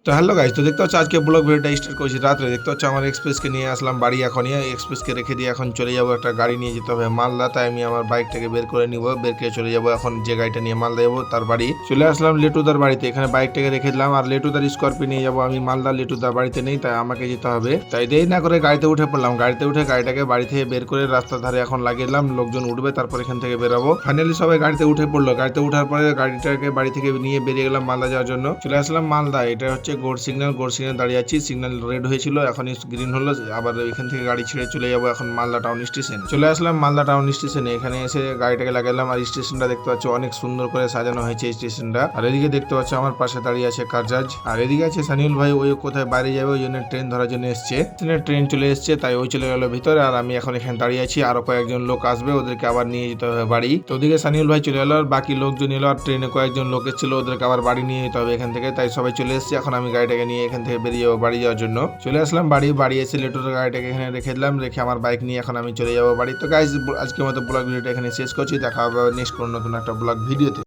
তো hello guys, তো দেখতে হচ্ছে আজকে ব্লগ ভিডিওটা স্টার্ট করেছি রাত্রে। দেখতে হচ্ছে আমার এক্সপ্রেসকে নিয়ে আসলাম বাড়ি। এখনই এক্সপ্রেসকে রেখে দিয়ে এখন চলে যাবো, একটা গাড়ি নিয়ে যেতে হবে মালদা। তাই আমি আমার বাইকটাকে বের করে নিব, বের করে চলে যাবো এখন যে গাড়িটা নিয়ে মালদা যাবো তার বাড়ি। চলে আসলাম লেটুদার বাড়িতে, এখানে বাইকটাকে রেখে দিলাম আর লেটুদার স্করপিও নিয়ে যাবো আমি মালদা। লেটুদার বাড়িতে নেই, তাই আমাকে যেতে হবে। তাই দেরি না করে গাড়িতে উঠে পড়লাম। গাড়িতে উঠে গাড়িটাকে বাড়ি থেকে বের করে রাস্তার ধারে এখন লাগিয়ে দিলাম, লোকজন উঠবে তারপর এখান থেকে বেরাবো। ফাইনালি সবাই গাড়িতে উঠে পড়লো। গাড়িতে উঠার পরে গাড়িটাকে বাড়ি থেকে নিয়ে বেরিয়ে গেলাম মালদা যাওয়ার জন্য। চলে আসলাম মালদা, এটা হচ্ছে গোড সিগন্যাল। সিগন্যাল দাঁড়িয়ে আছি, সিগন্যাল রেড হয়েছিল, এখন গ্রিন হলো। আবার এখান থেকে গাড়ি ছেড়ে চলে যাবো এখন মালদা টাউন স্টেশন। চলে আসলাম মালদা টাউন স্টেশনে, এখানে এসে গাড়িটাকে লাগালাম। আর স্টেশনটা দেখতে পাচ্ছ অনেক সুন্দর করে সাজানো হয়েছে স্টেশনটা। আর এদিকে দেখতে পাচ্ছ আমার পাশে দাঁড়িয়ে আছে কারজাজ, আর এদিকে আছে সানিউল ভাই। ওই কোথায় বাইরে যাবে, ওই জন্য ট্রেন ধরার জন্য এসছে। ট্রেন চলে এসছে, তাই ওই চলে গেল ভিতরে। আর আমি এখন এখানে দাঁড়িয়ে আছি, আরো কয়েকজন লোক আসবে, ওদেরকে আবার নিয়ে যেতে হবে বাড়ি। তো ওদিকে সানিউল ভাই চলে এলো, আর বাকি লোকজন এলো। আর ট্রেনে কয়েকজন লোক এসেছিল, ওদেরকে আবার বাড়ি নিয়ে যেতে হবে এখান থেকে। তাই সবাই চলে এসছে, এখন আমি গাড়িটাকে নিয়ে এখান থেকে বেরিয়ে যাবো বাড়ি যাওয়ার জন্য। চলে আসলাম বাড়ি এসে লেটুর গাড়িটাকে এখানে রেখে দিলাম, রেখে আমার বাইক নিয়ে এখন আমি চলে যাবো বাড়ি। তো গাইস, আজকের মতো ব্লগ ভিডিওটা এখানে শেষ করছি। দেখা হবে নেক্সট কোন নতুন একটা ব্লগ ভিডিওতে।